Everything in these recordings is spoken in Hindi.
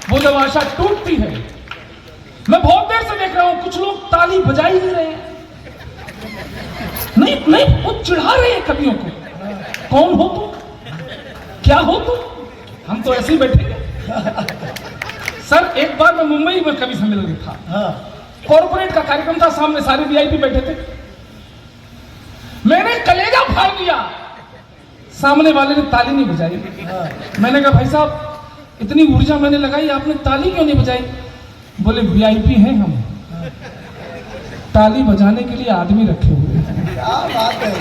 वो जब आशा टूटती है, मैं बहुत देर से देख रहा हूं कुछ लोग ताली बजा ही नहीं रहे हैं। नहीं नहीं, वो चिढ़ा रहे हैं कवियों को। कौन हो तुम, क्या हो तुम, हम तो ऐसे ही बैठेंगे। सर एक बार मैं मुंबई में कवि सम्मेलन में था, कॉर्पोरेट का कार्यक्रम था, सामने सारे वीआईपी बैठे थे। मैंने कलेजा फाड़ दिया, सामने वाले ने ताली नहीं बजाई। मैंने कहा भाई साहब इतनी ऊर्जा मैंने लगाई, आपने ताली क्यों नहीं बजाई? बोले वीआईपी हैं हम, ताली बजाने के लिए आदमी रखे हुए हैं। क्या बात है।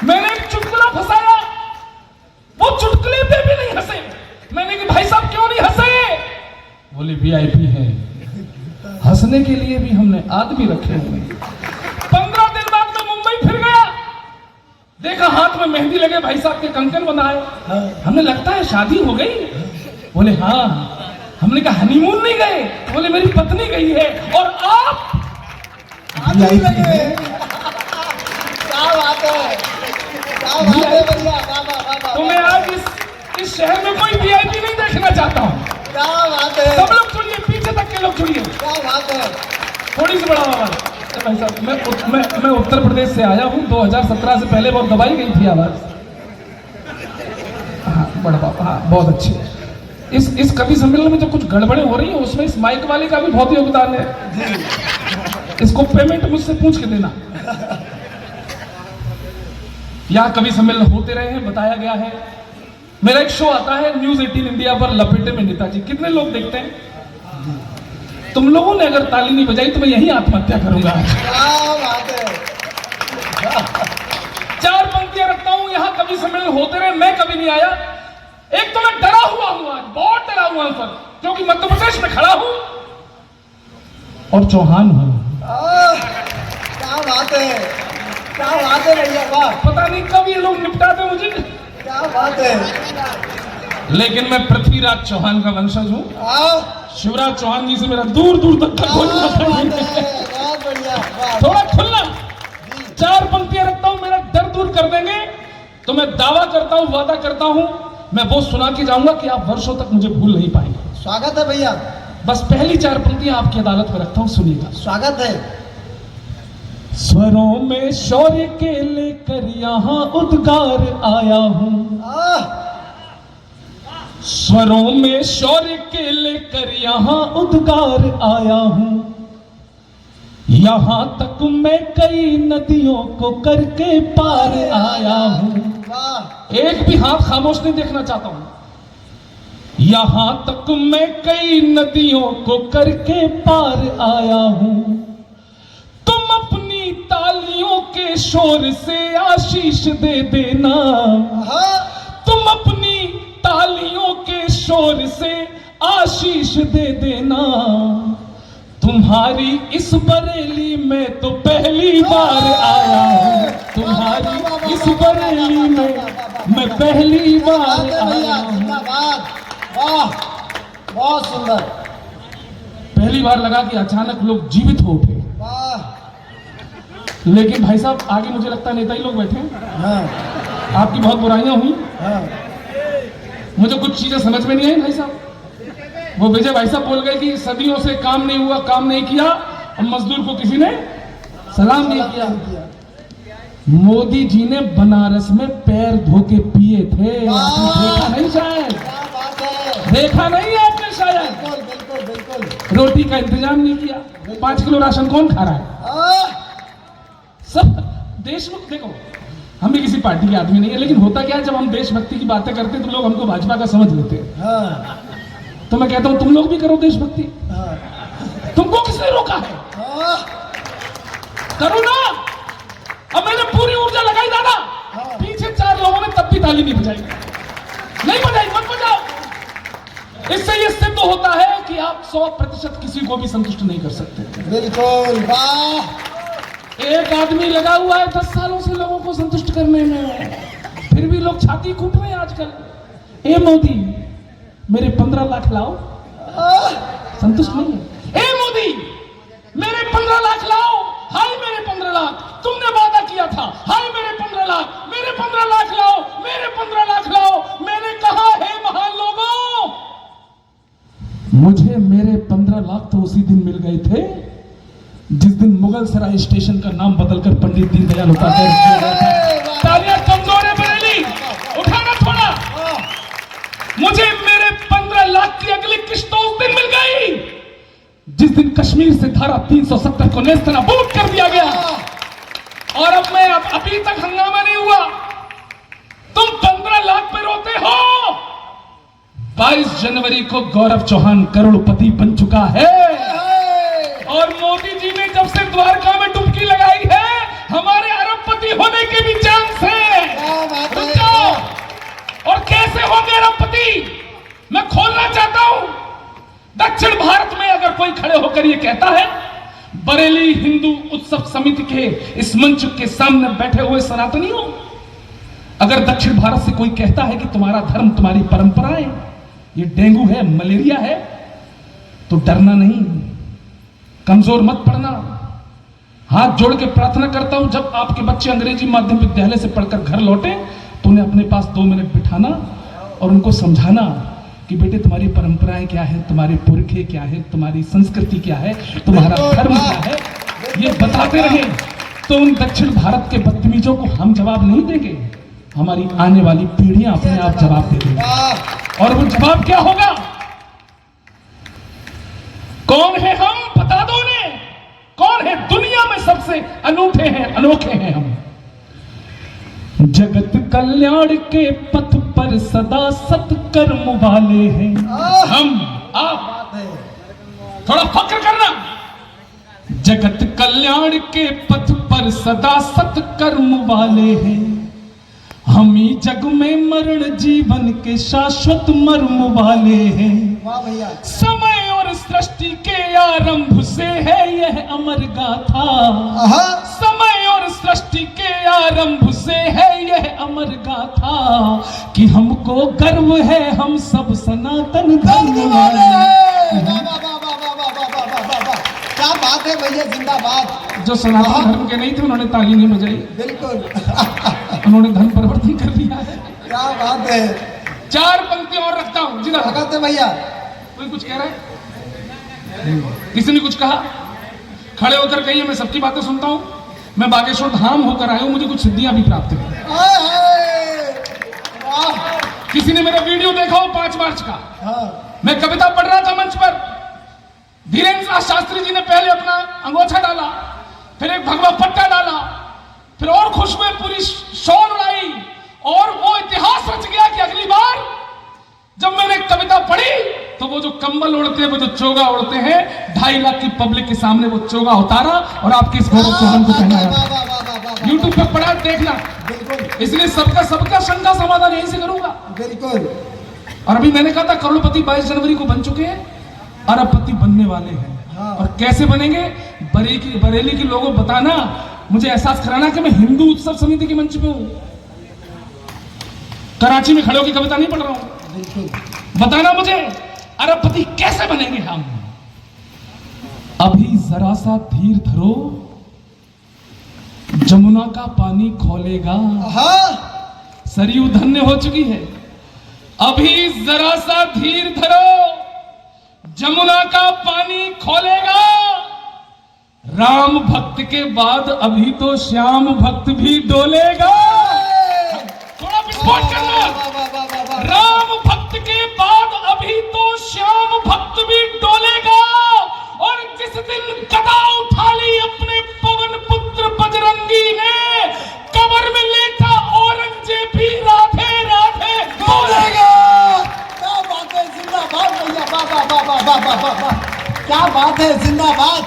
मैंने एक चुटकुला फंसाया, वो चुटकुले पे भी नहीं हंसे। मैंने कहा भाई साहब क्यों नहीं हंसे? बोले वीआईपी है, हंसने के लिए भी हमने आदमी रखे हुए हैं। 15 दिन बाद मैं मुंबई फिर गया, देखा हाथ में मेहंदी लगे भाई साहब के कंकन बनाए। हमने लगता है शादी हो गई। बोले हाँ। हमने कहा हनीमून नहीं गए? बोले मेरी पत्नी गई है और आप वीआईपी है। क्या बात है, क्या बात है भैया, वाह। तो मैं आज इस शहर में कोई वीआईपी नहीं देखना चाहता हूँ। क्या बात है, सब लोग छोड़िए, पीछे तक के लोग छोड़िए। क्या बात है। थोड़ी सी बड़ा आवाज भाई साहब। मैं उत्तर प्रदेश से आया हूँ, 2017 से पहले बहुत दबाई गई थी आवाज। हाँ बड़ा पापा, हाँ बहुत अच्छे। इस कवि सम्मेलन में जो कुछ गड़बड़े हो रही है उसमें इस माइक वाले का भी बहुत योगदान है। इसको पेमेंट मुझसे पूछ के देना। यहाँ कवि सम्मेलन होते रहे हैं, बताया गया है। मेरा एक शो आता है न्यूज 18 इंडिया पर, लपेटे में नेताजी। कितने लोग देखते हैं? तुम लोगों ने अगर ताली नहीं बजाई तो मैं यही आत्महत्या करूंगा। क्या बात है। 4 पंक्तियां रखता हूं, यहाँ कवि सम्मेलन होते रहे, मैं कभी नहीं आया। एक तो मैं डरा हुआ हूं, आज बहुत डरा हुआ हूं सर, क्योंकि मध्य प्रदेश में खड़ा हूं और चौहान हूं। क्या बात है, क्या बात है भैया, वाह। पता नहीं कब ये लोग निपटाते मुझे। क्या बात है। लेकिन मैं पृथ्वीराज चौहान का वंशज हूं। शिवराज चौहान जी से मेरा दूर दूर तक बहुत बढ़िया, थोड़ा खुलना। 4 पंक्तियां रखता हूं, मेरा डर दूर कर देंगे तो मैं दावा करता हूं, वादा करता हूं, मैं वो सुना के जाऊंगा कि आप वर्षों तक मुझे भूल नहीं पाएंगे। स्वागत है भैया। बस पहली 4 पंक्तियां आपकी अदालत में रखता हूं, सुनिएगा। स्वागत है। स्वरों में शौर्य के लेकर यहां उद्गार आया हूं। स्वरों में शौर्य के लेकर यहां उद्गार आया हूं। यहां तक मैं कई नदियों को करके पार आया हूं। एक भी हाथ खामोश नहीं देखना चाहता हूं। यहां तक मैं कई नदियों को करके पार आया हूं। तुम अपनी तालियों के शोर से आशीष दे देना। तुम अपनी तालियों के शोर से आशीष दे देना। तुम्हारी इस बरेली में तो पहली बार आया हूं। तुम्हारी इस बरेली में मैं पहली बार आया हूं। वाह, बहुत सुंदर। पहली बार लगा कि अचानक लोग जीवित हो उठे। लेकिन भाई साहब आगे मुझे लगता है नेता ही लोग बैठे हैं। आपकी बहुत बुराइयां हुई। मुझे कुछ चीजें समझ में नहीं आई भाई साहब। वो विजय भाई साहब बोल गए कि सदियों से काम नहीं हुआ, काम नहीं किया, और मजदूर को किसी ने सलाम नहीं किया। मोदी जी ने बनारस में पैर धो के पिए थे। देखा नहीं शायद, देखा नहीं आपने शायद। बिल्कुल। रोटी का इंतजाम नहीं किया। 5 किलो राशन कौन खा रहा है? सब देशमुख। देखो हम भी किसी पार्टी के आदमी नहीं है, लेकिन होता क्या है जब हम देशभक्ति की बातें करते हैं तो लोग हमको भाजपा का समझ लेते हैं। तो मैं कहता हूं तुम लोग भी करो देशभक्ति। तुमको किसने रोका है? करो ना। अब मैंने पूरी ऊर्जा लगाई दादा, पीछे 4 लोगों ने तब भी ताली नहीं बजाई। नहीं बजाई, मत बजाओ। इससे ये सिद्ध होता है कि आप 100% किसी को भी संतुष्ट नहीं कर सकते। बिल्कुल, वाह। एक आदमी लगा हुआ है 10 सालों से लोगों को संतुष्ट करने में, फिर भी लोग छाती कूट रहे हैं आजकल। ए मोदी मेरे 15 लाख लाओ, संतुष्ट नहीं है। ए मोदी मेरे 15 लाख लाओ, हाय मेरे 15 लाख, तुमने वादा किया था, हाय मेरे 15 लाख, मेरे 15 लाख लाओ, मेरे 15 लाख लाओ। मैंने कहा हे महान लोगों, मुझे मेरे 15 लाख तो उसी दिन मिल गए थे जिस दिन मुगल सराय स्टेशन का नाम बदलकर पंडित दीनदयाल उपाध्याय रख दिया गया था। तालियां कमजोर है बरेली, उठाना थोड़ा। मुझे मेरे 15 लाख की अगली किस्त तो उस दिन मिल गई जिस दिन कश्मीर से धारा 370 को नेस्तनाबूद कर दिया गया। और अब मैं अभी तक हंगामा नहीं हुआ, तुम 15 लाख पे रोते हो। 22 जनवरी को गौरव चौहान करोड़पति बन चुका है और मोदी जी ने जब से द्वारका में डुबकी लगाई है हमारे अरबपति होने के भी चांस है। रुक जाओ। और कैसे होंगे अरबपति, मैं खोलना चाहता हूं। दक्षिण भारत में अगर कोई खड़े होकर ये कहता है, बरेली हिंदू उत्सव समिति के इस मंच के सामने बैठे हुए सनातनियों, अगर दक्षिण भारत से कोई कहता है कि तुम्हारा धर्म तुम्हारी परंपराएं ये डेंगू है, मलेरिया है, तो डरना नहीं, कमजोर मत पड़ना। हाथ जोड़ के प्रार्थना करता हूं, जब आपके बच्चे अंग्रेजी माध्यम विद्यालय से पढ़कर घर लौटे तो उन्हें अपने पास 2 मिनट बिठाना और उनको समझाना कि बेटे तुम्हारी परंपराएं क्या है, तुम्हारे पुरखे क्या है, तुम्हारी संस्कृति क्या है, तुम्हारा धर्म क्या है, ये बताते रहे। तो उन दक्षिण भारत के बदतमीजों को हम जवाब नहीं देंगे, हमारी आने वाली पीढ़ियां अपने आप जवाब दे देंगी। और वो जवाब क्या होगा? कौन है हम, बता दो उन्हें। कौन है? दुनिया में सबसे अनूठे हैं, अनोखे हैं हम। जगत कल्याण के पथ पर सदा सत्कर्म वाले हैं हम। आप थोड़ा फक्र करना। जगत कल्याण के पथ पर सदा सत्कर्म वाले हैं हम ही जग में मरण जीवन के शाश्वत मर्म वाले हैं। समय और सृष्टि के आरंभ से है यह अमर गाथा। समय और सृष्टि के आरंभ से है यह अमर गाथा कि हमको गर्व है हम सब सनातन धर्म वाले। क्या बात है भैया, जिंदाबाद। जो सनातन धर्म के नहीं थे उन्होंने ताली नहीं बजाई, बिल्कुल उन्होंने धर्म परिवर्तन कर दिया है। क्या बात है। 4 पंक्ति और रखता हूं, जिधर कहते भैया। कोई कुछ कह रहा है? किसी ने कुछ कहा? खड़े होकर कहिए, मैं सबकी बातें सुनता हूं। मैं बागेश्वर धाम होकर आया हूं, मुझे कुछ सिद्धियां भी प्राप्त हुई। किसी ने मेरा वीडियो देखा हो 5 मार्च का? मैं कविता पढ़ रहा था मंच पर, धीरेन्द्र नाथ शास्त्री जी ने पहले अपना अंगोछा डाला, फिर एक भगवा पट्टा डाला, फिर और खुशबू पूरी शॉल उड़ाई और वो इतिहास रच गया कि अगली बार जब मैंने कविता पढ़ी तो वो जो कंबल उड़ते हैं, वो जो चोगा उड़ते हैं, 2.5 लाख की पब्लिक के सामने वो चोगा उतारा और आपके इस गौरव चौहान को पहनाया। यूट्यूब पे पढ़ा, देखना। इसलिए सबका शंका समाधान यहीं से करूंगा। बिल्कुल। और अभी मैंने कहा था करोड़पति 22 जनवरी को बन चुके हैं, अरबपति बनने वाले हैं। और कैसे बनेंगे? बरेली के लोगों बताना, मुझे एहसास कराना कि मैं हिंदू उत्सव समिति के मंच पे हूं, कराची में खड़े होकर कविता नहीं पढ़ रहा हूं। बताना मुझे अरबपति कैसे बनेंगे हम। अभी जरा सा धीर धरो, जमुना का पानी खोलेगा। सरयू धन्य हो चुकी है। अभी जरा सा धीर धरो, जमुना का पानी खोलेगा। राम भक्त के बाद अभी तो श्याम भक्त भी डोलेगा। थोड़ा विस्फोट करना। राम भक्त के बाद अभी तो श्याम भक्त भी डोलेगा। और जिस दिन गदा उठा ली अपने पवन पुत्र बजरंगी ने, कब्र में लेटा औरंगजेब भी राधे राधे बोलेगा। क्या बात है, जिंदाबाद भैया। क्या बात है, जिंदाबाद।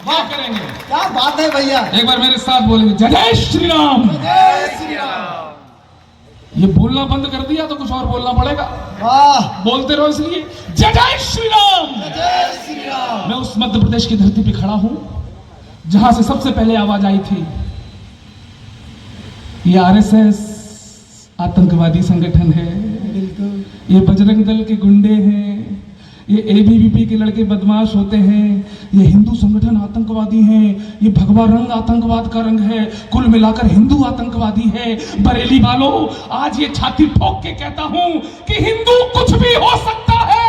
क्या करेंगे? क्या बात है भैया। एक बार मेरे साथ बोलेंगे, जय जय श्री राम। जय श्री राम। ये बोलना बंद कर दिया तो कुछ और बोलना पड़ेगा। वाह। बोलते रहो, इसलिए जय जय श्री राम। जय श्री राम। मैं उस मध्य प्रदेश की धरती पे खड़ा हूं जहां से सबसे पहले आवाज आई थी। ये आरएसएस आतंकवादी संगठन है, ये बजरंग दल के गुंडे हैं, ये एबीवीपी के लड़के बदमाश होते हैं, ये हिंदू संगठन आतंकवादी हैं, ये भगवा रंग आतंकवाद का रंग है, कुल मिलाकर हिंदू आतंकवादी है। बरेली वालों, आज ये छाती ठोक के कहता हूं कि हिंदू कुछ भी हो सकता है।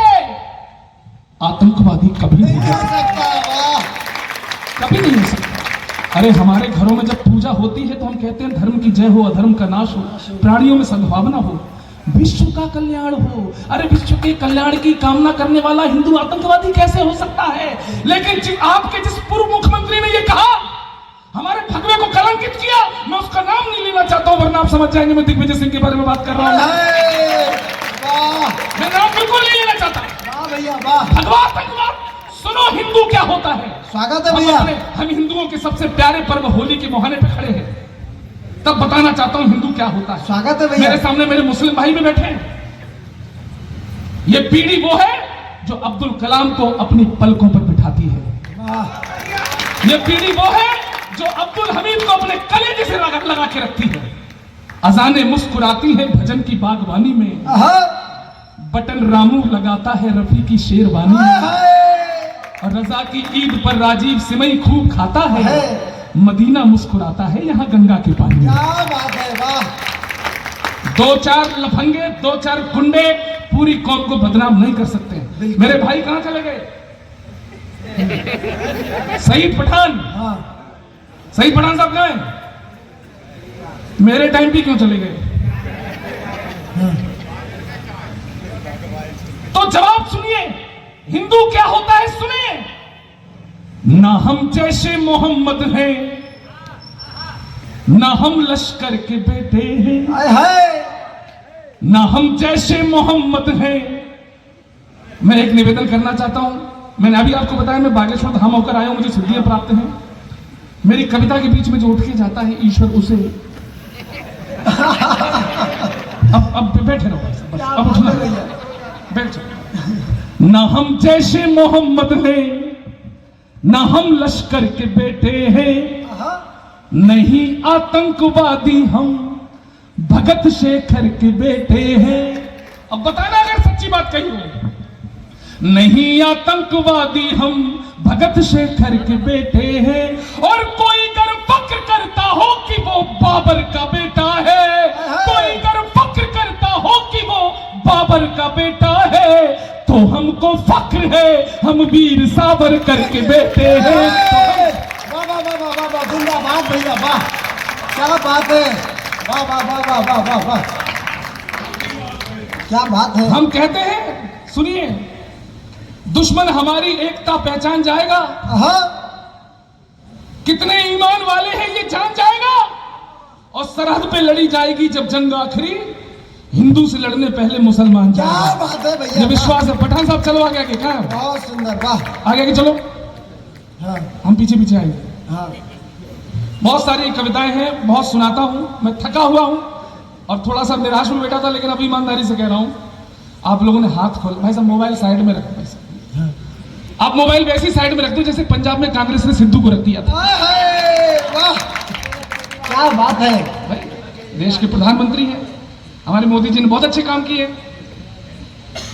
आतंकवादी कभी नहीं नहीं हो हो सकता। वाह कभी नहीं हो सकता। अरे हमारे घरों में जब पूजा होती है तो हम कहते हैं धर्म की जय हो, अधर्म का नाश हो, प्राणियों में सद्भावना हो, विश्व का कल्याण हो। अरे विश्व के कल्याण की कामना करने वाला हिंदू आतंकवादी कैसे हो सकता है? लेकिन आपके जिस पूर्व मुख्यमंत्री ने ये कहा, हमारे भगवे को कलंकित किया, मैं उसका नाम नहीं लेना चाहता हूं वरना आप समझ जाएंगे मैं दिग्विजय सिंह के बारे में बात कर रहा हूं। वाह मैं नाम बिल्कुल नहीं लेना चाहता। वाह भैया वाह। भगवा आतंकवाद सुनो, हिंदू क्या होता है। स्वागत है भैया। हम हिंदुओं के सबसे प्यारे पर्व होली के मुहाने पे खड़े हैं, तब बताना चाहता हूं हिंदू क्या होता है। स्वागत है भैया। मेरे सामने मेरे मुस्लिम भाई भी बैठे हैं। ये पीढ़ी वो है जो अब्दुल कलाम को अपनी पलकों पर बिठाती है। वाह ये पीढ़ी वो है जो अब्दुल हमीद को अपने कलेजे से लगा के रखती है। अजाने मुस्कुराती है भजन की बागवानी में, आहा, बटन रामू लगाता है रफी की शेरवानी में, और रजा की ईद पर राजीव सिमई खूब खाता है, मदीना मुस्कुराता है यहाँ गंगा के पानी में। क्या बात है वाह। दो चार लफंगे, दो चार गुंडे पूरी कौम को बदनाम नहीं कर सकते। मेरे भाई कहां चले गए? सईद पठान, हाँ सईद पठान साहब कहां हैं? मेरे टाइम पे क्यों चले गए? तो जवाब सुनिए, हिंदू क्या होता है सुनिए। ना हम जैसे मोहम्मद हैं, ना हम लश्कर के बेटे हैं, हाय हाय। ना हम जैसे मोहम्मद हैं। मैं एक निवेदन करना चाहता हूं। मैंने अभी आपको बताया मैं बागेश्वर धाम होकर आया हूं, मुझे सिद्धियां प्राप्त हैं। मेरी कविता के बीच में जो उठ के जाता है ईश्वर उसे अब बैठे रहो बस, अब उठना बैठ जाओ। ना हम जैसे मोहम्मद हैं, ना हम लश्कर के बेटे हैं, आहा, नहीं आतंकवादी हम भगत शेखर के बेटे हैं। अब बताना अगर सच्ची बात कही हो। नहीं आतंकवादी हम भगत शेखर के बेटे हैं, और कोई अगर फक्र करता हो कि वो बाबर का बेटा है, कोई अगर फक्र करता हो कि वो बाबर का बेटा है, तो हमको फक्र है हम वीर सावरकर के बेटे हैं। वाह वाह वाह वाह वाह वाह, जिंदाबाद भैया वाह। क्या बात है, वाह वाह वाह वाह वाह वाह वाह, क्या बात है। हम कहते हैं सुनिए, दुश्मन हमारी एकता पहचान जाएगा, आहा, कितने ईमान वाले हैं ये जान जाएगा, और सरहद पे लड़ी जाएगी जब जंग आखिरी, हिंदू से लड़ने पहले मुसलमान क्या जाएगा। बात है भैया। ये विश्वास है। पठान साहब चलो आगे आगे, कहाँ बहुत सुंदर वाह। आगे आगे चलो, हाँ हम पीछे पीछे आएंगे। हाँ बहुत सारी कविताएं हैं, बहुत सुनाता हूं, मैं थका हुआ हूं और थोड़ा सा निराश में बैठा था, लेकिन अभी ईमानदारी से कह रहा हूं, आप लोगों ने हाथ खोल, भाई साहब मोबाइल साइड में रखो। भाई साहब आप मोबाइल वैसी साइड में रख दो जैसे पंजाब में कांग्रेस ने सिद्धू को रख दिया था। हाय हाय, वाह क्या बात है। भाई देश के प्रधानमंत्री हैं, हमारे मोदी जी ने बहुत अच्छे काम किए।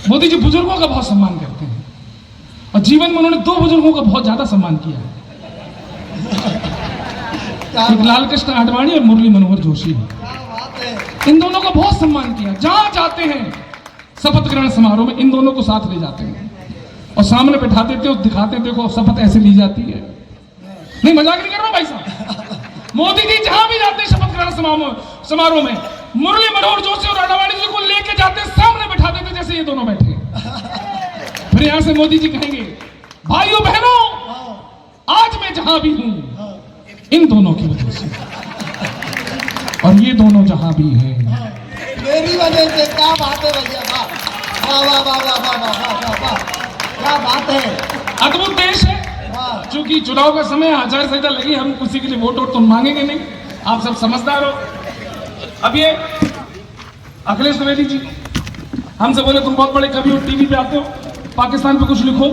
मोदी जी बुजुर्गों का बहुत सम्मान करते हैं, और जीवन में उन्होंने दो बुजुर्गों का बहुत ज्यादा सम्मान किया है, एक लाल कृष्ण आडवाणी और मुरली मनोहर जोशी। क्या बात है। इन दोनों का बहुत सम्मान किया। जहां जाते हैं शपथ ग्रहण समारोह में इन दोनों को साथ ले जाते हैं और सामने बैठा देते हो, दिखाते देखो शपथ ऐसे ली जाती है। नहीं मजाक नहीं कर रहा भाई साहब। मोदी जी जहां भी जाते हैं शपथ ग्रहण समारोह में मुरली मनोहर जोशी और आडवाणी जी को लेके जाते, सामने बैठा देते जैसे ये दोनों बैठे। फिर यहां से मोदी जी कहेंगे, भाइयों बहनों, आज मैं जहां भी हूं इन दोनों की वजह से, और ये दोनों जहां भी हैं मेरी वजह से। क्या बात है भैया वाह वाह वाह वाह वाह वाह वाह वाह वाह, क्या बात है। अद्भुत देश है। वाह चूंकि चुनाव का समय, आचार संहिता लगी, हम किसी के लिए वोट तो मांगेंगे नहीं, आप सब समझदार हो। अब ये अखिलेश द्विवेदी जी हमसे बोले, तुम बहुत बड़े कवि हो, टीवी पे आते हो, पाकिस्तान पे कुछ लिखो।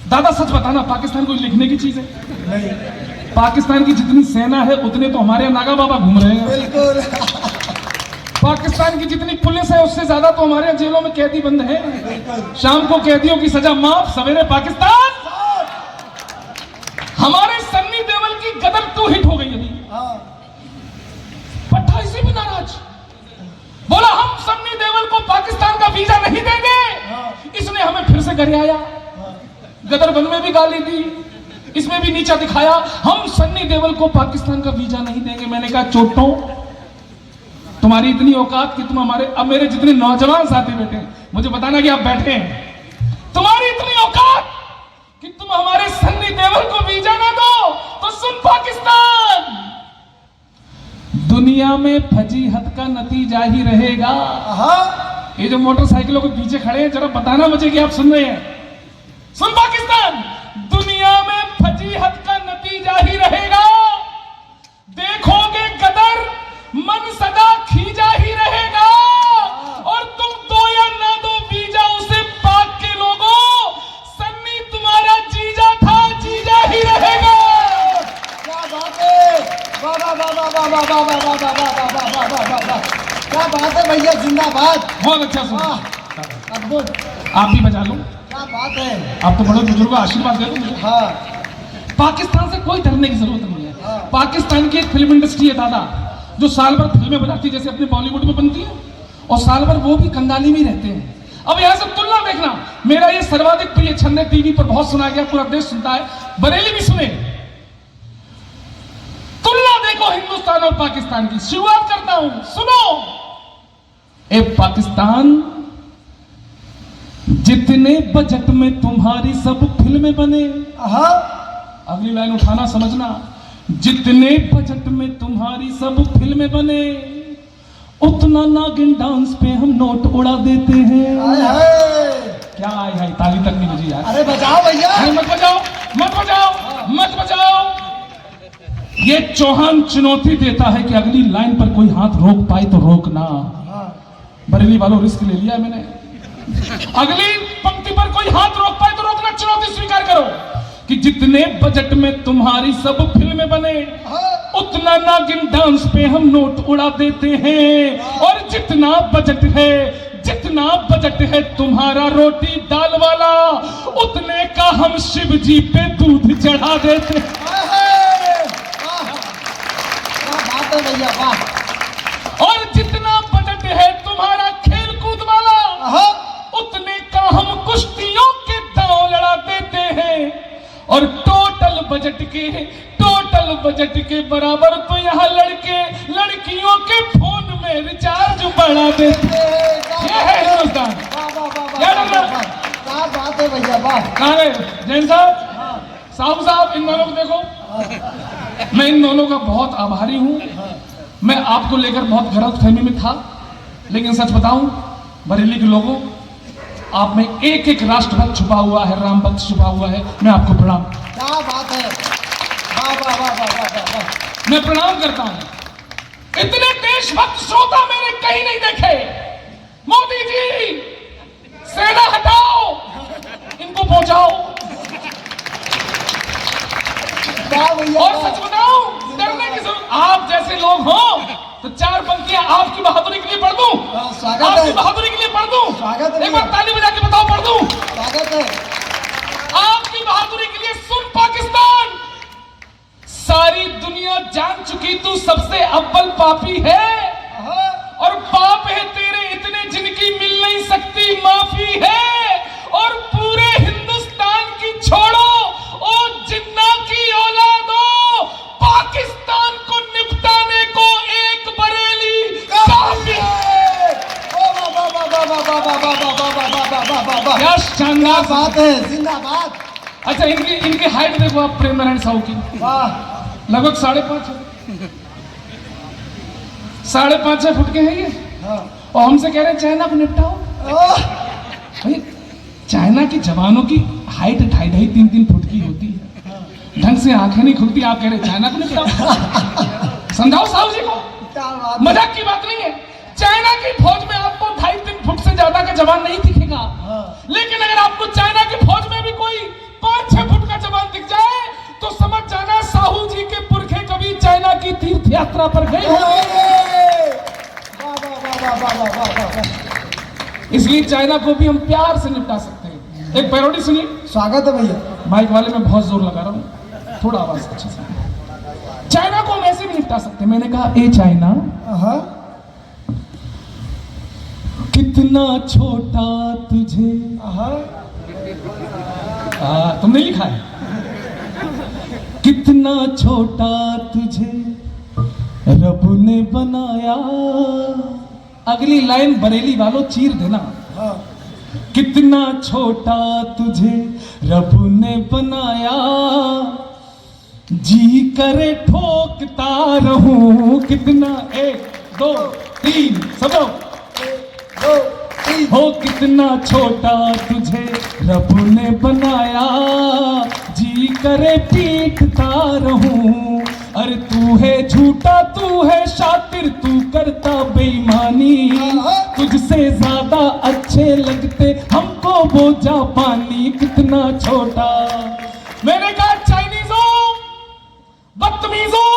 दादा सच बताना, पाकिस्तान कोई लिखने की चीज है? नहीं पाकिस्तान की जितनी सेना है उतने तो हमारे नागा बाबा घूम रहे हैं। बिल्कुल। पाकिस्तान की जितनी पुलिस है उससे ज्यादा तो हमारे जेलों में कैदी बंद हैं। शाम को कैदियों की सजा माफ, सवेरे पाकिस्तान। हमारे सन्नी देओल की गदर 2 हिट हो गई अभी, हाँ पट्टा इसी भी नाराज, बोला हम सन्नी देओल को पाकिस्तान का वीजा नहीं देंगे, इसने हमें फिर से घर आया, गदर बन में भी गाली दी, इसमें भी नीचा दिखाया, हम सन्नी देओल को पाकिस्तान का वीजा नहीं देंगे। मैंने कहा चोटों, तुम्हारी इतनी औकात कि तुम हमारे, अब मेरे जितने नौजवान साथी बैठे हैं, मुझे बताना कि आप बैठे हैं, तुम्हारी इतनी औकात कि तुम हमारे सन्नी देओल को वीजा ना दो, तो सुन पाकिस्तान, दुनिया में फजीहत का नतीजा ही रहेगा। ये जो मोटरसाइकिलों के पीछे खड़े हैं, जरा बताना मुझे कि आप सुन रहे हैं। सुन पाकिस्तान, दुनिया में फजीहत का नतीजा ही रहेगा। देखोगे गदर, मन सदा खींचा ही रहेगा। और तुम दो या ना दो वीजा उसे पाक के लोगों, सन्नी तुम्हारा जीजा था, जीजा ही रहेगा। क्या बात है, वाह वाह वाह वाह वाह वाह वाह वाह वाह वाह वाह वाह वाह वाह वाह, क्या बात है भैया, जिंदाबाद। बहुत अच्छा सुन, अद्भुत, आप भी बजा लो। क्या बात है। आप तो बड़े बुजुर्ग, आशीर्वाद दे दो मुझे। हाँ पाकिस्तान से कोई डरने की जरूरत नहीं है। पाकिस्तान की एक फिल्म इंडस्ट्री है दादा, जो साल भर फिल्में बनाती है, जैसे अपने बॉलीवुड में बनती है, और साल भर वो भी कंगाली में रहते हैं। अब यहां से तुलना देखना, मेरा ये सर्वाधिक प्रिय छंद है, टीवी पर बहुत सुना गया, पूरा देश सुनता है, बरेली भी सुने। तुलना देखो हिंदुस्तान और पाकिस्तान की। शुरुआत करता हूं, सुनो। ए पाकिस्तान, जितने बजट में तुम्हारी सब फिल्में बने, अगली लाइन उठाना समझना, जितने बजट में तुम्हारी सब फिल्में बने, उतना नागिन डांस पे हम नोट उड़ा देते हैं। क्या आए है, ताली तक नहीं बजी यार। अरे बजाओ भैया। अरे मत बजाओ, मत बजाओ, मत बजाओ। ये चौहान चुनौती देता है कि अगली लाइन पर कोई हाथ रोक पाए तो रोकना। बरेली वालों, रिस्क ले लिया मैंने। अगली पंक्ति पर कोई हाथ रोक पाए तो रोकना, चुनौती स्वीकार करो कि जितने बजट में तुम्हारी सब फिल्में बने, उतना नागिन डांस पे हम नोट उड़ा देते हैं। और जितना बजट है तुम्हारा रोटी दाल वाला, उतने का हम शिव जी पे दूध चढ़ा देते हैं। बात है भैया, वाह। और जितना बजट है तुम्हारा खेल कूद वाला, उतने का हम कुश्तियों के दांव लड़ा देते हैं। और टोटल बजट के बराबर तो यहाँ लड़कियों के फोन में रिचार्ज बढ़ा देते हैं। ये है हिंदुस्तान। क्या लग रहा? क्या बात है भैया, वाह। कहाँ गए जैन साहब, साहब इन दोनों को देखो। मैं इन दोनों का बहुत आभारी हूँ। मैं आपको लेकर बहुत गलतफहमी में था, लेकिन सच बताऊं बरेली के लोगों, आप में एक एक राष्ट्रभक्त छुपा हुआ है, राम भक्त छुपा हुआ है। मैं आपको प्रणाम। क्या बात है, वाह वाह वाह वाह वाह वाह। मैं प्रणाम करता हूं। इतने देशभक्त श्रोता मैंने कहीं नहीं देखे। मोदी जी, सेना हटाओ, इनको पहुंचाओ। और सच बताऊं, डरने की जरूरत, आप जैसे लोग हो तो चार पंक्तियां आपकी बहादुरी के लिए पढ़ दूं। आपकी बहादुरी के लिए पढ़ दूं। एक बार ताली बजा के बताओ, पढ़ दूं। स्वागत है आपकी बहादुरी के लिए। सुन पाकिस्तान, सारी दुनिया जान चुकी तू सबसे अव्वल पापी है, और पाप है तेरे इतने जिनकी मिल नहीं सकती माफी है। और पूरे हिंदुस्तान की छोड़ो, ओ जिन्ना की औलादो, पाकिस्तान को निपटाने को एक बरेली काफी। क्या शानदार बात है, जिंदाबाद। अच्छा, इनकी हाइट देखो आप, प्रेम नारायण साहू की, वाह। लगभग 5.5 फुट के हैं ये। और हमसे कह रहे हैं चाइना को निपटाओ। भाई, चाइना के जवानों की हाइट 2.5-3 फुट की होती है, ढंग से आंखें नहीं खुलती, आप कह रहे चाइना को निपटाओ। समझाओ साहू जी को, मजाक की बात नहीं है। चाइना की फौज में आपको 2.5-3 फुट से ज्यादा का जवान नहीं दिखेगा, लेकिन अगर आपको चाइना की फौज में भी कोई 5-6 फुट का जवान दिख जाए तो समझ जाना साहू जी के पुरखे कभी चाइना की तीर्थ यात्रा पर गए। इसलिए चाइना को भी हम प्यार से निपटा सकते हैं। एक पैरोडी सुनिए। स्वागत है भैया। माइक वाले में बहुत जोर लगा रहा हूँ, थोड़ा आवाज अच्छे से। चाइना को हम ऐसे भी निपटा सकते हैं। मैंने कहा, ए चाइना, कितना छोटा तुझे तुमने लिखा है कितना छोटा तुझे रब ने बनाया। अगली लाइन बरेली वालों चीर देना। हाँ। कितना छोटा तुझे रब ने बनाया, जी करे ठोकता रहूं। कितना 1 2 3 सब लोग हो। कितना छोटा तुझे रब ने बनाया, जी करे पीटता रहूं। अरे तू है झूठा, तू है शातिर, तू करता बेईमानी। तुझसे ज्यादा अच्छे लगते हमको वो जापानी। कितना छोटा। मैंने कहा चाइनीजों, बदतमीजों,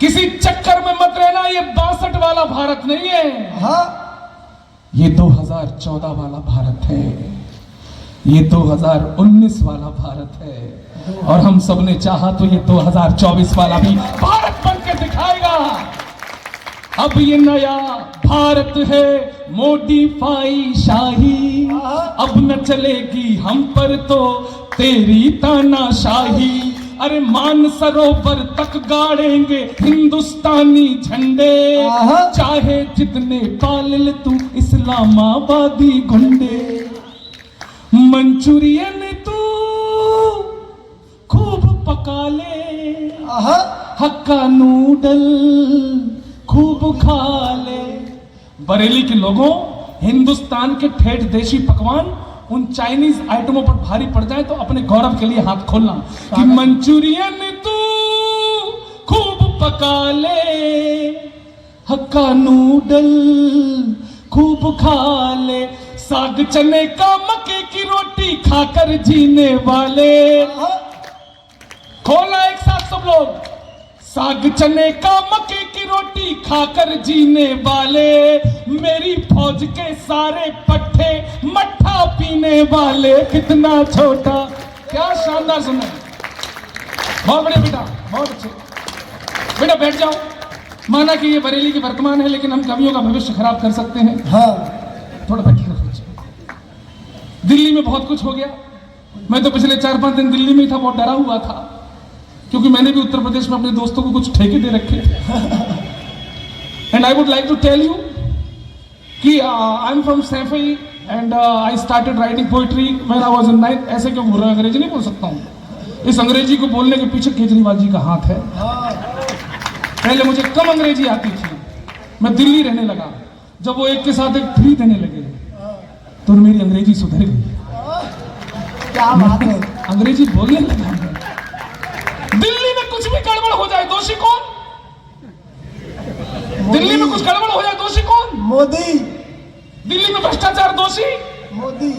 किसी चक्कर में मत रहना। ये 62 वाला भारत नहीं है। हाँ। ये 2014 वाला भारत है। ये 2019 वाला भारत है। और हम सब ने चाहा तो ये 2024 वाला भी भारत बन के दिखाएगा। अब ये नया भारत है, मॉडिफाई शाही। अब न चलेगी हम पर तो तेरी तानाशाही। अरे मान सरोवर तक गाड़ेंगे हिंदुस्तानी झंडे। चाहे जितने पाल ले तू इस्लामाबादी गुंडे। मंचूरियन तू खूब पका ले, हक्का नूडल खूब खा ले। बरेली के लोगों, हिंदुस्तान के ठेठ देशी पकवान उन चाइनीज आइटमों पर भारी पड़ जाए तो अपने गौरव के लिए हाथ खोलना कि मंचूरियन तू खूब पका ले, हक्का नूडल खूब खा ले। साग चने का मक्के की रोटी खाकर जीने वाले। खोलना एक साथ सब लोग। साग चने का मक्के की रोटी खाकर जीने वाले। मेरी फौज के सारे पट्टे मट्ठा पीने वाले। कितना छोटा। क्या शानदार सुना। बहुत बढ़िया बेटा, बहुत अच्छे बेटा। बैठ जाओ। माना कि ये बरेली की वर्तमान है, लेकिन हम कवियों का भविष्य खराब कर सकते हैं। हाँ। थोड़ा बैठिए। दिल्ली में बहुत कुछ हो गया। मैं तो पिछले 4-5 दिन दिल्ली में ही था, बहुत डरा हुआ था, क्योंकि मैंने भी उत्तर प्रदेश में अपने दोस्तों को कुछ ठेके दे रखे थे। And I would like to tell you कि I am from Saifai and I started writing poetry when I was in 9th। ऐसे क्यों बोल रहा हूं, अंग्रेजी नहीं बोल सकता हूं। इस अंग्रेजी को बोलने के पीछे केजरीवाल जी का हाथ है। पहले मुझे कम अंग्रेजी आती थी, मैं दिल्ली रहने लगा। जब वो एक के साथ एक फ्री देने लगे तो मेरी अंग्रेजी सुधर गई। क्या बात है। अंग्रेजी बोलने लगा। दिल्ली में कुछ भी गड़बड़ हो जाए दोषी कौन? दिल्ली में कुछ गड़बड़ हो जाए दोषी कौन? मोदी। दिल्ली में भ्रष्टाचार दोषी मोदी।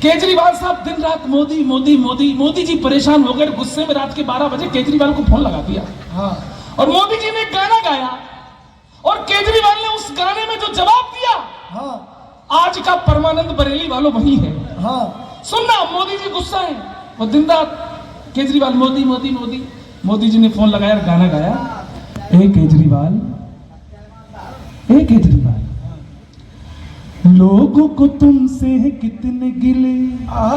केजरीवाल साहब दिन रात मोदी मोदी मोदी। मोदी जी परेशान हो गए, गुस्से में रात के 12 बजे केजरीवाल को फोन लगा दिया। हाँ। और मोदी जी ने एक गाना गाया और केजरीवाल ने उस गाने में जो जवाब दिया, हाँ। आज का परमानंद बरेली वालों वही है। हाँ। सुनना, मोदी जी गुस्सा है, वो दिन रात केजरीवाल मोदी मोदी मोदी। मोदी जी ने फोन लगाया और गाना गाया, ए केजरीवाल, ए केजरीवाल, लोगों को तुमसे कितने गिले।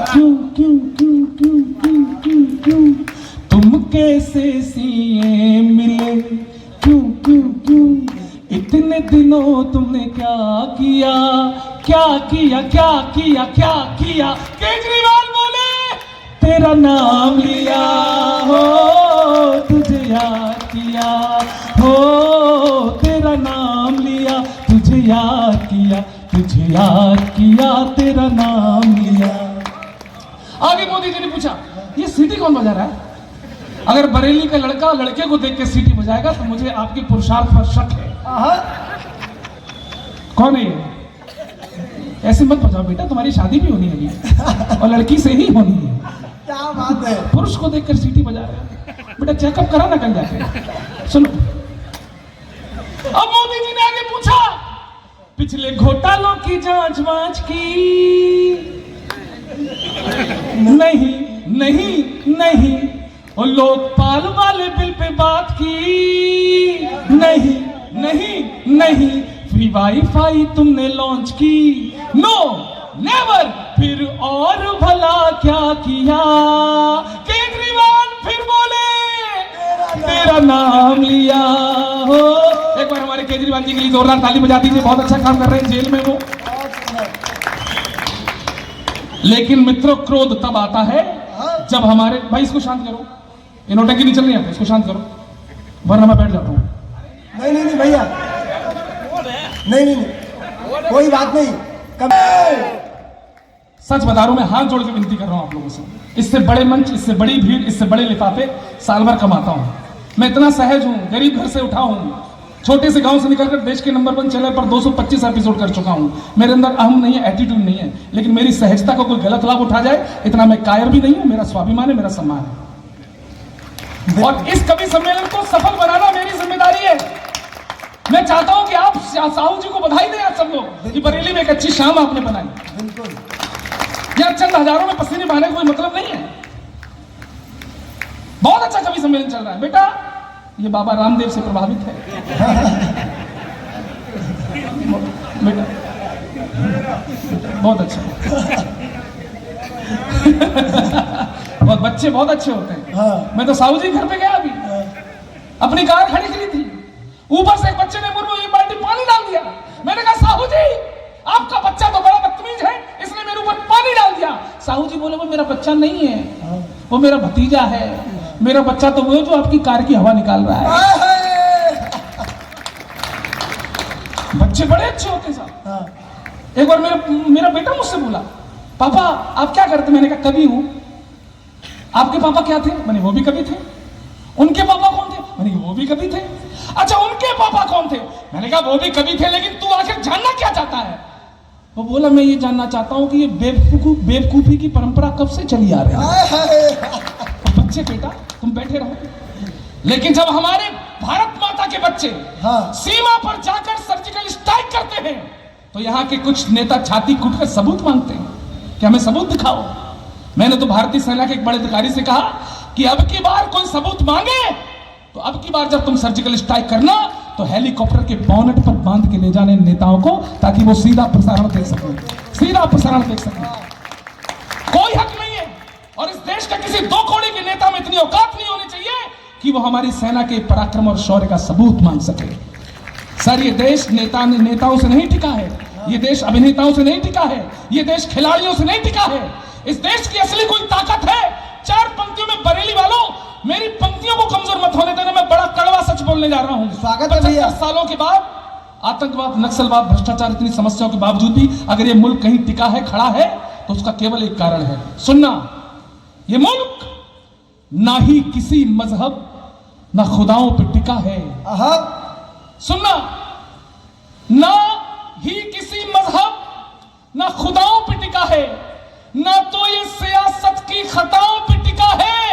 क्यों क्यों क्यों क्यों क्यों क्यों क्यों तुम कैसे सीएम मिले। क्यों क्यों क्यों इतने दिनों तुमने क्या किया, क्या किया, क्या किया, क्या किया। केजरीवाल बोले, तेरा नाम लिया हो, तुझे याद किया हो, तेरा नाम लिया, तुझे याद किया, तुझे याद किया, तेरा नाम लिया। आगे मोदी जी ने पूछा, ये सीटी कौन बजा रहा है? अगर बरेली का लड़का लड़के को देख के सीटी बजाएगा तो मुझे आपके पुरुषार्थ पर शक है। कौन है ये? ऐसे मत बजाओ बेटा, तुम्हारी शादी भी होनी है और लड़की से ही होनी है। क्या बात है। पुरुष को देखकर सीटी बजा रहे हैं। बेटा चेकअप करा ना कल जाके। सुनो, अब मोदी जी ने आगे पूछा, पिछले घोटालों की जांच वांच की? नहीं नहीं नहीं। और लोकपाल वाले बिल पे बात की? नहीं नहीं नहीं। फ्री वाईफाई तुमने लॉन्च की? No never. फिर केजरीवाल जी के लिए जोरदार ताली बजा दीजिए, बहुत अच्छा काम कर रहे हैं जेल में वो। लेकिन मित्रों, क्रोध तब आता है जब हमारे भाई, इसको शांत करो, ये नोटंकी नहीं चल रही है, इसको शांत करो वरना मैं बैठ जाता हूँ। नहीं नहीं नहीं भैया, नहीं नहीं नहीं, कोई बात नहीं। सच बता रहा हूं, मैं हाथ जोड़ के विनती कर रहा हूं आप लोगों से, इससे बड़े मंच, इससे बड़ी भीड़, इससे बड़े लिफाफे साल भर कमाता हूं। मैं इतना सहज हूं, गरीब घर से उठा हूं, छोटे से गांव से निकलकर देश के नंबर 1 चैनल पर 225 एपिसोड कर चुका हूं। मेरे अंदर अहम नहीं है, एटीट्यूड नहीं है, लेकिन मेरी सहजता को कोई गलत लाभ उठा जाए इतना मैं कायर भी नहीं हूं। मेरा स्वाभिमान है, मेरा सम्मान है, और इस कवि सम्मेलन को सफल बनाना मेरी जिम्मेदारी है। मैं चाहता हूं कि आप साहू जी को बधाई दें आप सब लोग कि बरेली में एक अच्छी शाम आपने बनाई। बिल्कुल, यह चंद हजारों में पसीने बहाने का कोई मतलब नहीं है। बहुत अच्छा कवि सम्मेलन चल रहा है बेटा, ये बाबा रामदेव से प्रभावित है बेटा, बहुत अच्छा बहुत बच्चे बहुत अच्छे होते हैं। हाँ। मैं तो साहू जी घर पे गया अभी, अपनी कार खड़ी करी थी, ऊपर से एक बच्चे ने मुझे एक बाल्टी पानी डाल दिया। मैंने कहा साहू जी आपका बच्चा तो बड़ा बदतमीज है, इसने मेरे ऊपर पानी डाल दिया। साहू जी बोले वो मेरा बच्चा नहीं है, वो मेरा भतीजा है, मेरा बच्चा तो वो है जो आपकी कार की हवा निकाल रहा है। बच्चे बड़े अच्छे होते हैं साहब। एक बार मेरा बेटा मुझसे बोला पापा आप क्या करते? मैंने कहा कवि हूं। आपके पापा क्या थे? मैंने वो भी कवि थे। उनके पापा कौन थे? मैंने वो भी कवि थे। अच्छा उनके पापा कौन थे? मैंने कहा वो भी कवि थे, लेकिन तू आखिर जानना क्या चाहता है? वो बोला मैं ये जानना चाहता हूं कि ये बेवकूफी की परंपरा कब से चली आ रही है। तो बच्चे बेटा तुम बैठे रहो, लेकिन जब हमारे भारत माता के बच्चे सीमा पर जाकर सर्जिकल स्ट्राइक करते हैं तो यहाँ के कुछ नेता छाती कूटकर सबूत मांगते हैं कि हमें सबूत दिखाओ। मैंने तो भारतीय सेना के एक बड़े अधिकारी से कहा कि अब की बार कोई सबूत मांगे तो अब की बार जब तुम सर्जिकल स्ट्राइक करना तो हेलीकॉप्टर के बोनट पर बांध के ले जाने नेताओं को, ताकि वो सीधा प्रसारण देख सके, सीधा प्रसारण देख सके। कोई हक नहीं है, और इस देश का किसी दो कौड़ी के नेता में इतनी औकात नहीं होनी चाहिए कि वो हमारी सेना के पराक्रम और शौर्य का सबूत मांग सके। सर ये देश नेताओं से नहीं टिका है, ये देश अभिनेताओं से नहीं टिका है, ये देश खिलाड़ियों से नहीं टिका है। इस देश की असली कोई ताकत है। 4 पंक्तियों में बरेली वालों, मेरी पंक्तियों को कमजोर मत होने देना। मैं बड़ा कड़वा सच बोलने जा रहा हूं। स्वागत है भैया। 75 सालों के बाद आतंकवाद, नक्सलवाद, भ्रष्टाचार, इतनी समस्याओं के बावजूद भी अगर ये मुल्क कहीं टिका है, खड़ा है, तो उसका केवल एक कारण है, सुनना। ये मुल्क ना ही किसी मजहब ना खुदाओं पर टिका है। सुनना, ना ही किसी मजहब ना खुदाओं पर टिका है, ना तो ये सियासत की खताओं पर टिका है,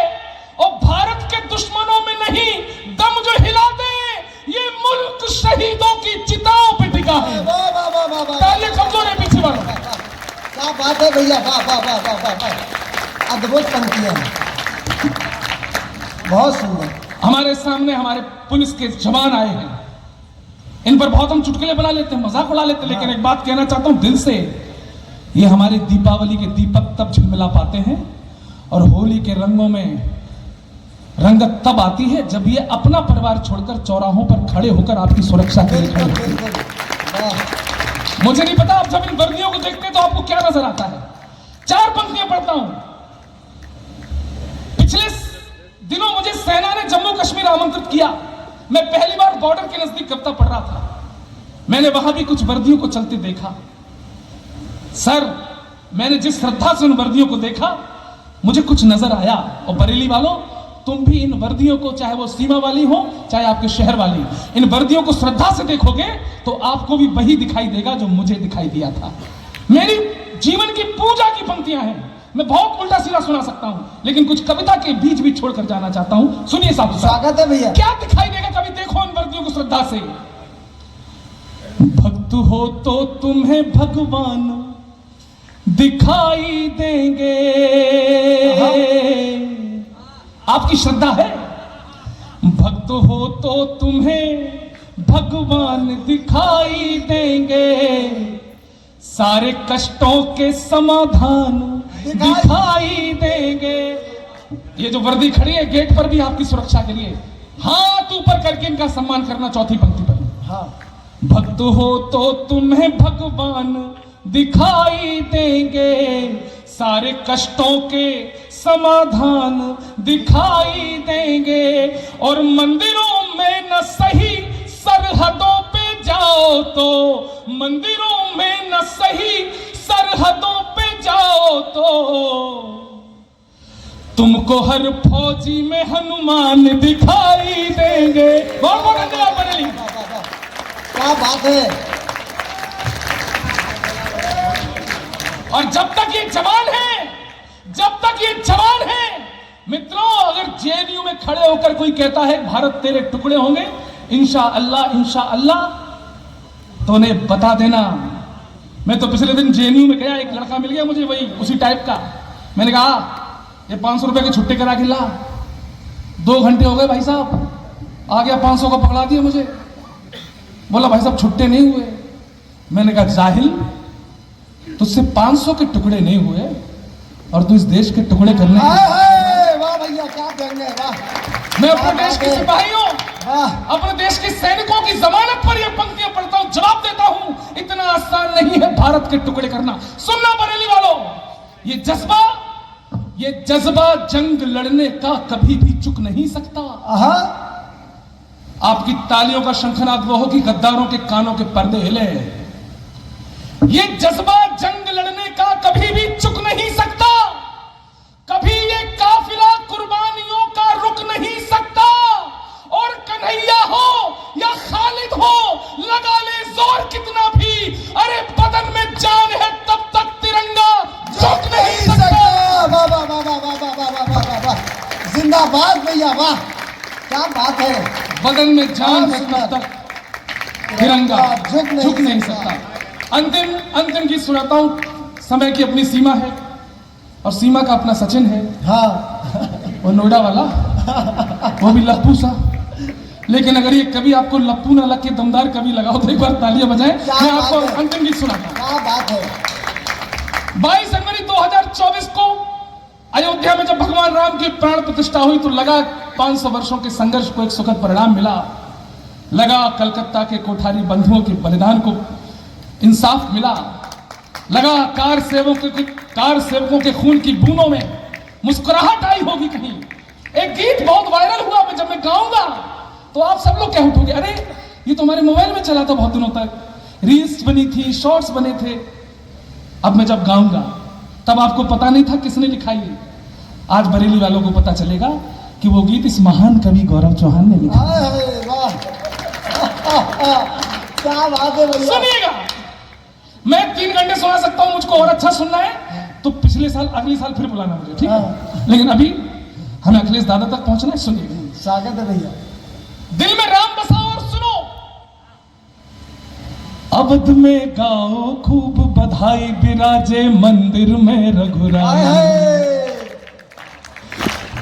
और भारत के दुश्मनों में नहीं दम जो हिला दे, ये मुल्क शहीदों की चिताओं पे टिका है। तालियां कमजोर है पीछे वालों। क्या बात है भैया, वाह वाह वाह वाह वाह वाह, अद्भुत पंक्तियां हैं, बहुत सुंदर। हमारे सामने हमारे पुलिस के जवान आए हैं, इन पर बहुत हम चुटकुले बना लेते हैं, मजाक उड़ा लेते हैं, लेकिन एक बात कहना चाहता हूं दिल से, ये हमारे दीपावली के दीपक तब झिलमिला पाते हैं और होली के रंगों में रंगत तब आती है जब ये अपना परिवार छोड़कर चौराहों पर खड़े होकर आपकी सुरक्षा के लिए खड़े होते हैं। मुझे नहीं पता आप जब इन वर्दियों को देखते हैं तो आपको क्या नजर आता है। 4 पंक्तियां पढ़ता हूं। पिछले दिनों मुझे सेना ने जम्मू कश्मीर आमंत्रित किया। मैं पहली बार बॉर्डर के नजदीक कविता पढ़ रहा था। मैंने वहां भी कुछ वर्दियों को चलते देखा। सर मैंने जिस श्रद्धा से उन वर्दियों को देखा मुझे कुछ नजर आया। और बरेली वालों, तुम भी इन वर्दियों को, चाहे वो सीमा वाली हो चाहे आपके शहर वाली, इन वर्दियों को श्रद्धा से देखोगे तो आपको भी वही दिखाई देगा जो मुझे दिखाई दिया था। मेरी जीवन की पूजा की पंक्तियां हैं। मैं बहुत उल्टा सीधा सुना सकता हूं, लेकिन कुछ कविता के बीच भी छोड़कर जाना चाहता हूं। सुनिए साहब, स्वागत है भैया। क्या दिखाई देगा कभी देखो इन वर्दियों को श्रद्धा से। भक्त हो तो तुम्हें भगवान दिखाई देंगे। आपकी श्रद्धा है, भक्त हो तो तुम्हें भगवान दिखाई देंगे, सारे कष्टों के समाधान दिखाई देंगे। ये जो वर्दी खड़ी है गेट पर भी आपकी सुरक्षा के लिए, हाथ ऊपर करके इनका सम्मान करना। चौथी पंक्ति पर भक्त हो तो तुम्हें भगवान दिखाई देंगे, सारे कष्टों के समाधान दिखाई देंगे। और मंदिरों में न सही सरहदों पे जाओ तो, मंदिरों में न सही सरहदों पे जाओ तो, तुमको हर फौजी में हनुमान दिखाई देंगे। बहुत बहुत धन्यवाद बरेली। क्या बात है। और जब तक ये जवान है, जब तक ये जवान है मित्रों, अगर जेएनयू में खड़े होकर कोई कहता है भारत तेरे टुकड़े होंगे इंशाअल्लाह इंशाअल्लाह, तो उन्हें बता देना। मैं तो पिछले दिन जेएनयू में गया, एक लड़का मिल गया मुझे वही उसी टाइप का। मैंने कहा ये 500 रुपए के छुट्टे करा के ला। 2 घंटे हो गए भाई साहब, आ गया 500 का पकड़ा दिया मुझे। बोला भाई साहब छुट्टे नहीं हुए। मैंने कहा जाहिल, तुझसे 500 के टुकड़े नहीं हुए और तू इस देश के टुकड़े करने। वाह भैया क्या कहने। वाह। मैं अपने देश के सिपाहियों, अपने देश के सैनिकों की जमानत पर ये पंक्तियां पढ़ता हूं, जवाब देता हूं, इतना आसान नहीं है भारत के टुकड़े करना। सुनना बरेली वालों, ये जज्बा जंग लड़ने का कभी भी चुक नहीं सकता। आपकी तालियों का शंखनाद वो हो कि गद्दारों के कानों के पर्दे हिले। ये जज्बा जंग लड़ने का कभी भी चुक नहीं सकता। कभी ये काफिला कुर्बानियों का रुक नहीं सकता। और कन्हैया हो या खालिद हो, लगा ले जोर कितना भी, अरे बदन में जान है तब तक तिरंगा झुक नहीं सकता। वाह वाह वाह वाह वाह वाह वाह वाह वाह, जिंदाबाद भैया, वाह क्या बात है। बदन में जान है तब तक तिरंगा झुक नहीं सकता। अंतिम गीत सुनाता हूं। समय की अपनी सीमा है और सीमा का अपना सचिन है। हाँ वो नोएडा वाला, वो भी लप्पू सा। लेकिन अगर ये कभी आपको लप्पू ना लग के दमदार कभी लगाओ तो एक बार तालियां बजाएं। मैं आपको अंतिम गीत सुनाता हूं। क्या बात है। 22 जनवरी 2024 को अयोध्या में जब भगवान राम की प्राण प्रतिष्ठा हुई तो लगा 500 वर्षों के संघर्ष को एक सुखद परिणाम मिला। लगा कलकत्ता के कोठारी बंधुओं के बलिदान को इंसाफ मिला। लगा कार सेवकों के खून की बूंदों में मुस्कुराहट आई होगी कहीं। एक गीत बहुत वायरल हुआ, जब मैं गाऊंगा तो आप सब लोग क्या उठोगे, अरे ये तो हमारे मोबाइल में चला था बहुत दिनों तक, रील्स बनी थी, शॉर्ट्स बने थे। अब मैं जब गाऊंगा तब आपको पता नहीं था किसने लिखा ये। आज बरेली वालों को पता चलेगा कि वो गीत इस महान कवि गौरव चौहान ने लिखा। वाह क्या बात है भैया। सुनिएगा, मैं 3 घंटे सुना सकता हूं, मुझको और अच्छा सुनना है तो पिछले साल अगले साल फिर बुलाना मुझे, ठीक है? लेकिन अभी हमें अखिलेश दादा तक पहुंचना है। सुनिएगा, स्वागत है भैया। दिल में राम बसाओ और सुनो। अवध में गाओ खूब बधाई, बिराजे मंदिर में रघुराई।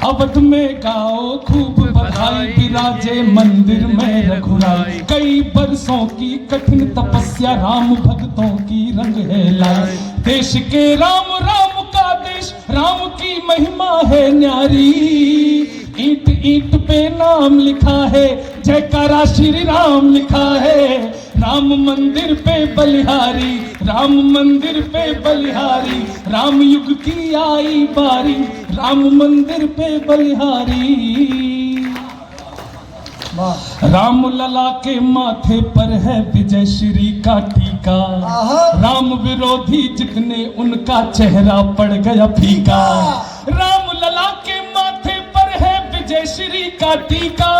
अवध में गाओ खूब बधाई, बिराजे मंदिर में रघुराई। कई बरसों की कठिन तपस्या राम भक्तों की रंग है लाई। देश के राम, राम का देश, राम की महिमा है न्यारी। ईंट ईंट पे नाम लिखा है, जयकारा श्री राम लिखा है। राम मंदिर पे बलिहारी, राम मंदिर पे बलिहारी। राम युग की आई बारी, राम मंदिर पे बलिहारी। राम लला के माथे पर है विजय श्री का टीका। राम विरोधी जितने उनका चेहरा पड़ गया फीका। राम लला के माथे पर है विजय श्री का टीका।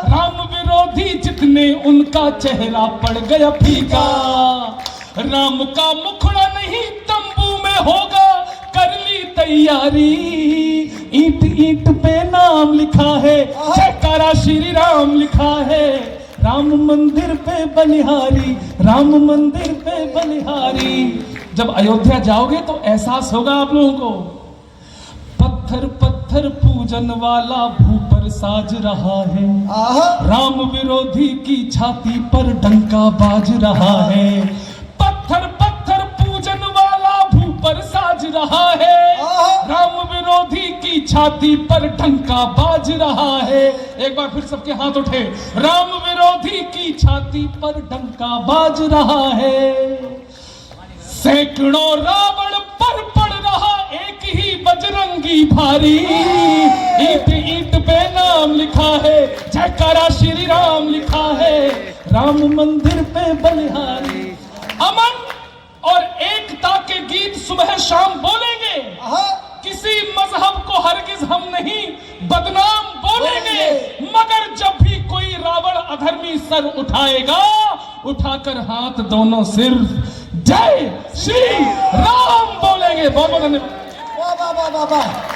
राम विरोधी जितने उनका चेहरा पड़ गया फीका। राम का मुखड़ा नहीं तंबू में होगा, कर ली तैयारी। ईंट ईंट पे नाम लिखा है, जयकारा श्री राम लिखा है। राम मंदिर पे बलिहारी, राम मंदिर पे बलिहारी। जब अयोध्या जाओगे तो एहसास होगा आप लोगों को। पत्थर पत्थर पूजन वाला भू पर साज रहा है। राम विरोधी की छाती पर डंका बाज रहा है। पत्थर पत्थर पूजन वाला भू पर साज रहा है। राम विरोधी की छाती पर डंका बाज रहा है। एक बार फिर सबके हाथ उठे। राम विरोधी विरोधी की छाती पर डंका बाज रहा है। सैकड़ों रावण पर पड़ रहा एक ही बजरंगी भारी। ईंट ईंट पे नाम लिखा है, जयकारा श्री राम लिखा है, राम मंदिर पे बलिहारी। अमन और एकता के गीत सुबह शाम बोलेंगे, किसी मजहब को हरगिज हम नहीं बदनाम बोलेंगे। मगर जब भी कोई रावण अधर्मी सर उठाएगा, उठाकर हाथ दोनों सिर्फ जय श्री राम बोलेंगे। बहुत बहुत धन्यवाद। वाह वाह वाह वाह वाह।